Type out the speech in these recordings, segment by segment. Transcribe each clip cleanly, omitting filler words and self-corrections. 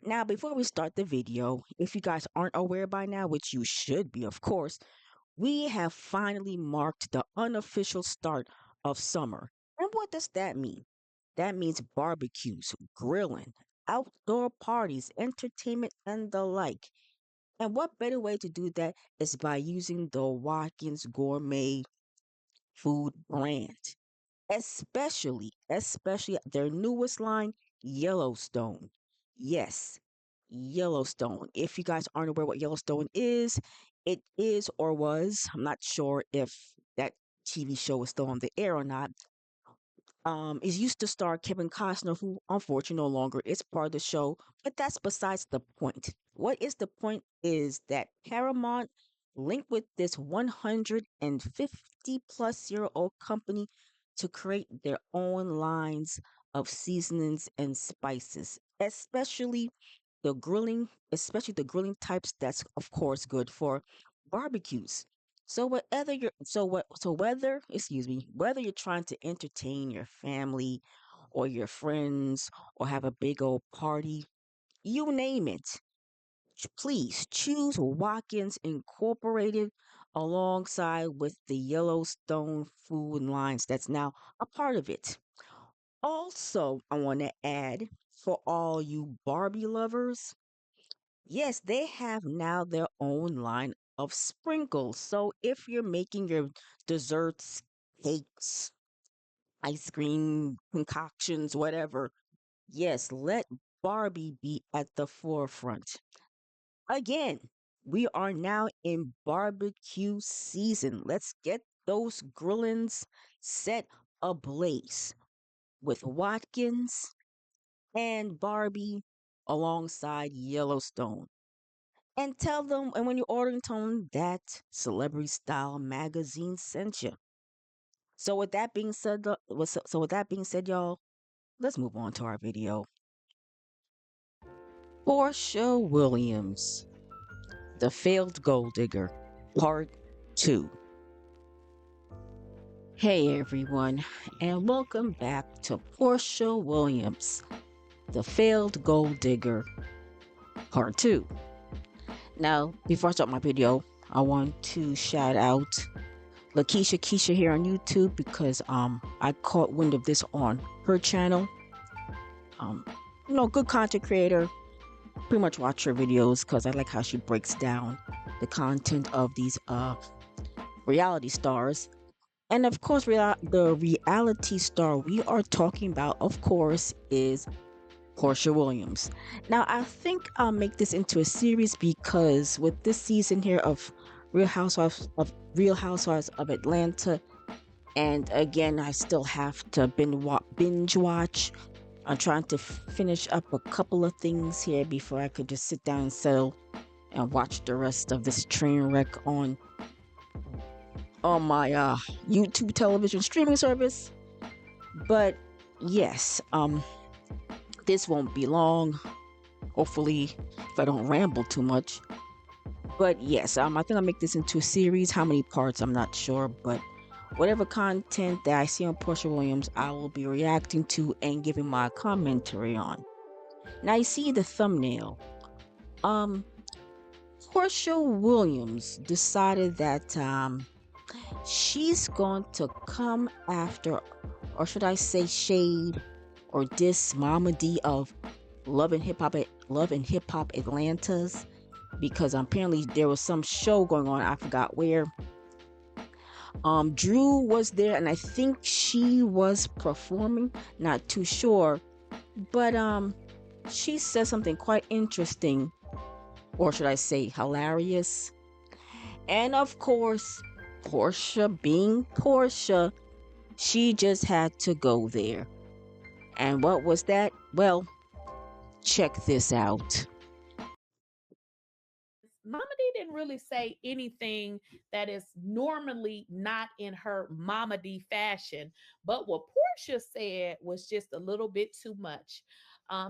Now, before we start the video, if you guys aren't aware by now, which you should be, of course, we have finally marked the unofficial start of summer. And what does that mean? That means barbecues, grilling, outdoor parties, entertainment, and the like. And what better way to do that is by using the Watkins Gourmet food brand, especially their newest line, Yellowstone. Yes, Yellowstone. If you guys aren't aware what Yellowstone is, it is or was, I'm not sure if that TV show is still on the air or not. It used to star Kevin Costner, who unfortunately no longer is part of the show, but that's besides the point. What is the point is that Paramount linked with this 150 plus year old company to create their own lines of seasonings and spices, especially the grilling types that's of course good for barbecues. So whether, excuse me, whether you're trying to entertain your family or your friends or have a big old party, you name it, please choose Watkins Incorporated alongside with the Yellowstone food lines that's now a part of it. Also, I want to add for all you Barbie lovers, yes, they have now their own line of sprinkles. So if you're making your desserts, cakes, ice cream concoctions, whatever, yes, let Barbie be at the forefront. Again, we are now in barbecue season. Let's get those grillings set ablaze with Watkins and Barbie alongside Yellowstone. And tell them, and when you're ordering, tell them that Celebrity Style magazine sent you. So with that being said, y'all, let's move on to our video. Porsha Williams, the failed gold digger, part 2. Hey everyone, and welcome back to Porsha Williams, the failed gold digger, part 2. Now, before I start my video, I want to shout out 𝐾𝐨𝐧'𝐭 here on YouTube because I caught wind of this on her channel. Um, good content creator. Pretty much watch her videos because I like how she breaks down the content of these reality stars. And of course, the reality star we are talking about, of course, is Porsha Williams. Now, I think I'll make this into a series because with this season here of Real Housewives of Atlanta, and again, I still have to binge watch. I'm trying to finish up a couple of things here before I could just sit down and settle and watch the rest of this train wreck on my YouTube television streaming service. But yes, this won't be long. Hopefully, if I don't ramble too much. But yes, I think I'll make this into a series. How many parts, I'm not sure, but whatever content that I see on Porsha Williams, I will be reacting to and giving my commentary on. Now, you see the thumbnail. Porsha Williams decided that she's going to come after, or should I say, shade or diss Momma Dee of Love and Hip Hop Atlanta's, because apparently there was some show going on, I forgot where. Drew was there and I think she was performing, not too sure, but she said something quite interesting, or should I say hilarious. And of course, Porsha being Porsha, she just had to go there. And what was that? Well, check this out. Momma Dee didn't really say anything that is normally not in her Momma Dee fashion, but what Porsha said was just a little bit too much.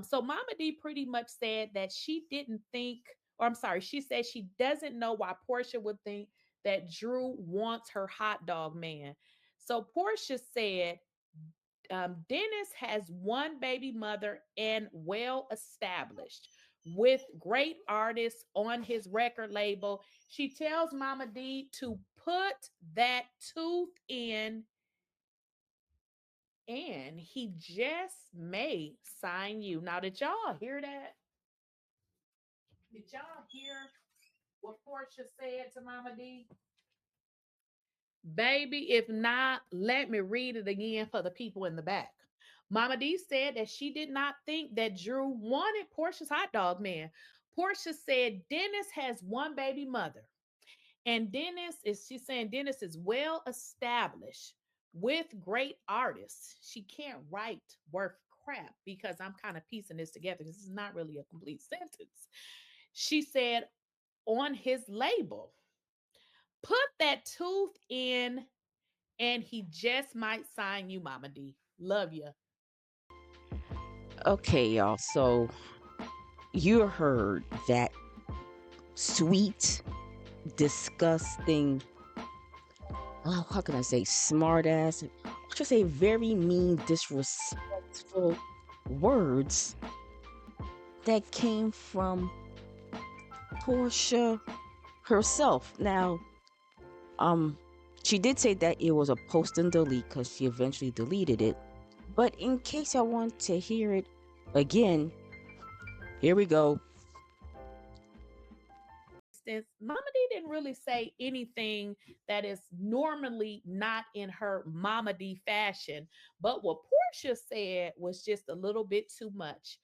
So Momma Dee pretty much said that she didn't think, or I'm sorry, she said she doesn't know why Porsha would think that Drew wants her hot dog man. So Porsha said Dennis has one baby mother and well established. with great artists on his record label. She tells Momma Dee to put that tooth in, and he just may sign you. Now, did y'all hear that? Did y'all hear what Porsha said to Momma Dee? Baby, if not, let me read it again for the people in the back. Momma Dee said that she did not think that Drew wanted Porsha's hot dog man. Porsha said Dennis has one baby mother. And she's saying Dennis is well established with great artists. She can't write worth crap because I'm kind of piecing this together. This is not really a complete sentence. She said on his label, put that tooth in and he just might sign you, Momma Dee. Love you. Okay, y'all. So you heard that sweet, disgusting, oh, how can I say, smart ass, I should say very mean, disrespectful words that came from Porsha herself. Now, she did say that it was a post and delete because she eventually deleted it. But in case I want to hear it again, here we go. Momma Dee didn't really say anything that is normally not in her Momma Dee fashion, but what Porsha said was just a little bit too much.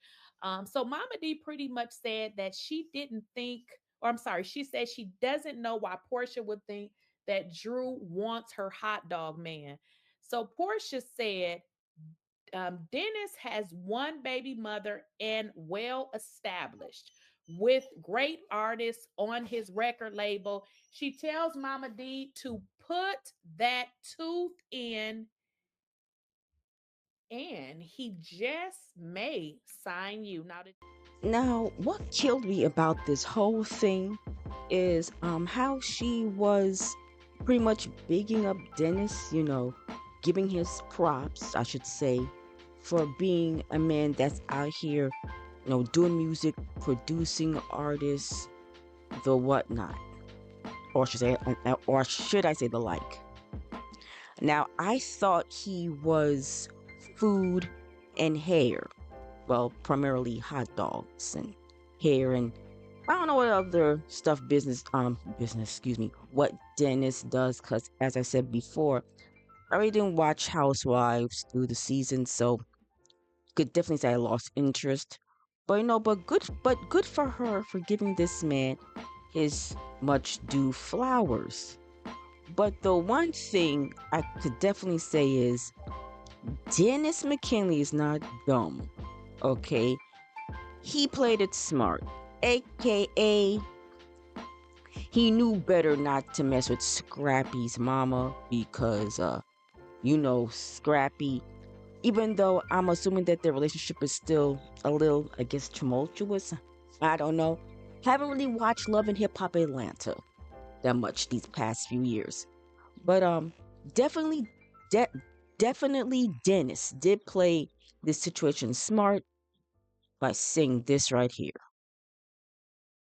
So Momma Dee pretty much said that she didn't think, or I'm sorry, she said she doesn't know why Porsha would think that Drew wants her hot dog man. So Porsha said Dennis has one baby mother and well established with great artists on his record label. She tells Momma Dee to put that tooth in, and he just may sign you. Now, what killed me about this whole thing is how she was pretty much bigging up Dennis, giving his props, I should say, for being a man that's out here, doing music, producing artists, the whatnot, or should I say the like. Now, I thought he was food and hair. Well, primarily hot dogs and hair, and I don't know what other stuff what Dennis does, because as I said before, I really didn't watch Housewives through the season, so could definitely say I lost interest. But good for her for giving this man his much due flowers. But the one thing I could definitely say is Dennis McKinley is not dumb. Okay, he played it smart, aka he knew better not to mess with Scrappy's mama because Scrappy, even though I'm assuming that their relationship is still a little, I guess, tumultuous, I don't know, haven't really watched Love and Hip Hop Atlanta that much these past few years, but definitely de- definitely Dennis did play this situation smart by saying this right here.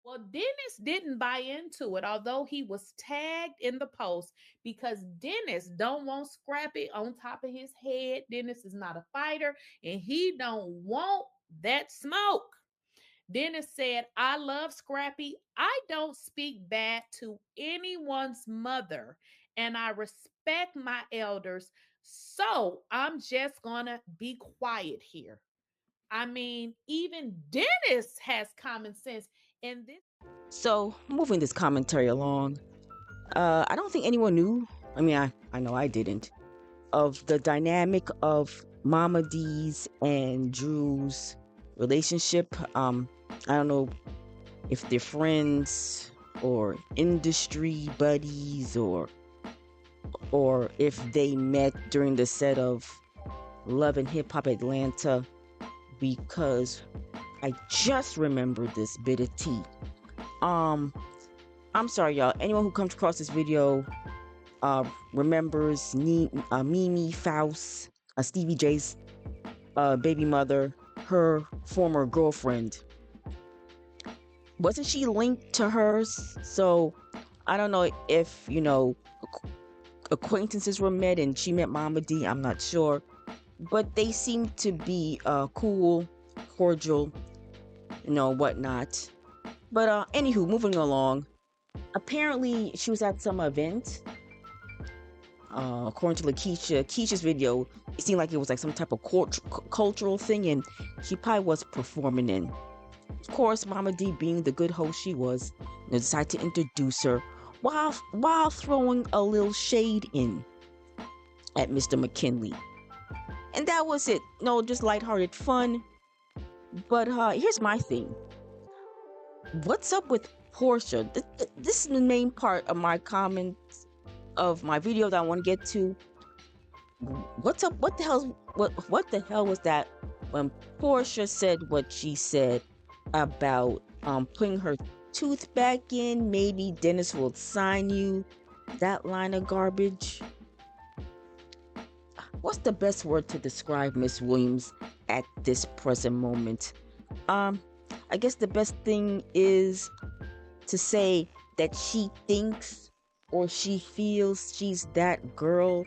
Well, Dennis didn't buy into it, although he was tagged in the post because Dennis don't want Scrappy on top of his head. Dennis is not a fighter, and he don't want that smoke. Dennis said, I love Scrappy. I don't speak bad to anyone's mother, and I respect my elders. So I'm just going to be quiet here. I mean, even Dennis has common sense. And this. So, moving this commentary along, I don't think anyone knew. I mean, I know I didn't. Of the dynamic of Momma Dee's and Drew's relationship. I don't know if they're friends or industry buddies or if they met during the set of Love and Hip Hop Atlanta, because I just remembered this bit of tea. I'm sorry, y'all. Anyone who comes across this video remembers Mimi Faust, Stevie J's baby mother, her former girlfriend. wasn't she linked to hers? So I don't know if, acquaintances were met and she met Momma Dee. I'm not sure. But they seem to be cool, cordial, whatnot. But anywho, moving along. Apparently, she was at some event. According to 𝐾𝐨𝐧'𝐭's video, it seemed like it was like some type of cultural thing, and she probably was performing in. Of course, Momma Dee, being the good host she was, decided to introduce her while throwing a little shade in at Mr. McKinley. And that was it. No, just lighthearted fun. But here's my thing. What's up with Porsha? This is the main part of my comments of my video that I want to get to. What's up? What the hell was that when Porsha said what she said about putting her tooth back in? Maybe Dennis will sign you. That line of garbage. What's the best word to describe Miss Williams at this present moment? I guess the best thing is to say that she thinks or she feels she's that girl.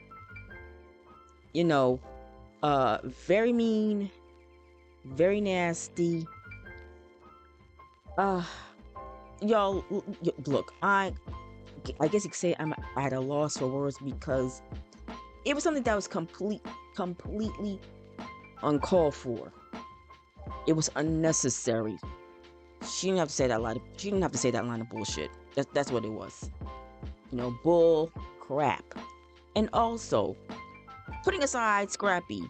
Very mean, very nasty. Y'all, look, I guess you could say I'm at a loss for words because it was something that was completely uncalled for. It was unnecessary. She didn't have to say that line of bullshit. That's what it was. Bull crap. And also, putting aside Scrappy,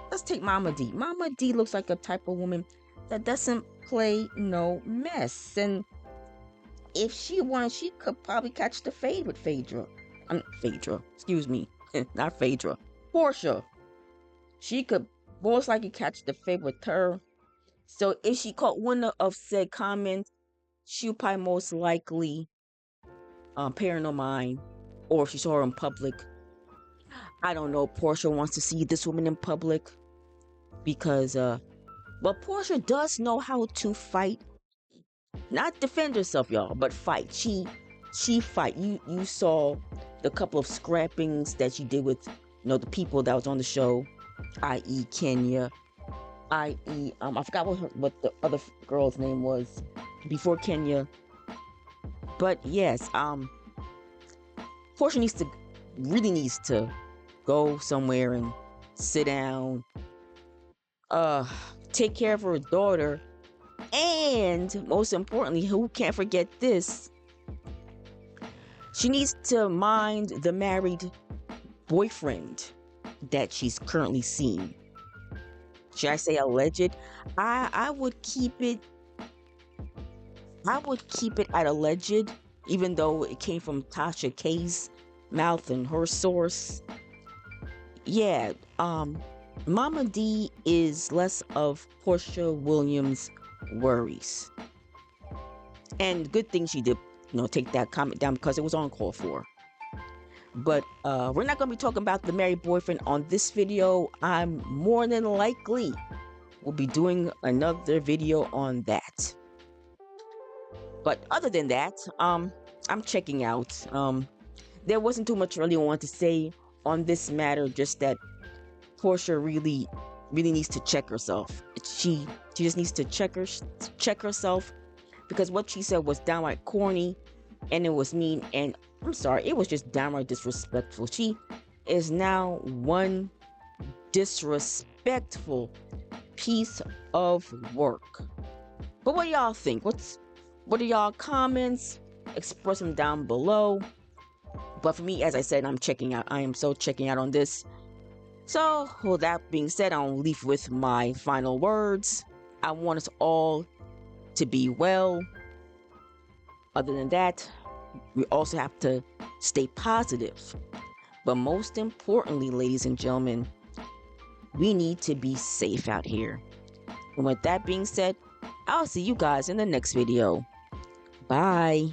let's take Momma Dee. Momma Dee looks like a type of woman that doesn't play no mess. And if she wanted, she could probably catch the fade with Phaedra. Excuse me. Not Phaedra. Porsha. She could most likely catch the fade with her. So if she caught one of said comments, she would probably most likely pay her no mind. Or if she saw her in public. I don't know. Porsha wants to see this woman in public. Because, Porsha does know how to fight. Not defend herself, y'all, but fight. She fight. You saw the couple of scrappings that she did with, the people that was on the show, i.e. Kenya, i.e. I forgot what the other girl's name was before Kenya. But yes, Porsha really needs to go somewhere and sit down, take care of her daughter, and most importantly, who can't forget this? She needs to mind the married boyfriend that she's currently seeing. Should I say alleged? I would keep it at alleged, even though it came from Tasha K's mouth and her source. Yeah, Momma Dee is less of Porsha Williams' worries. And good thing she did, take that comment down because it was uncalled for. But we're not going to be talking about the married boyfriend on this video. I'm more than likely will be doing another video on that. But other than that, I'm checking out. There wasn't too much really I want to say on this matter, just that Porsha really needs to check herself. She just needs to check herself, because what she said was downright corny, and it was mean, and I'm sorry, it was just downright disrespectful. She is now one disrespectful piece of work. But what do y'all think? What are y'all comments? Express them down below. But for me, as I said, I'm checking out. I am so checking out on this. So, with that being said, I'll leave with my final words. I want us all to be well. Other than that, we also have to stay positive. But most importantly, ladies and gentlemen, we need to be safe out here. And with that being said, I'll see you guys in the next video. Bye.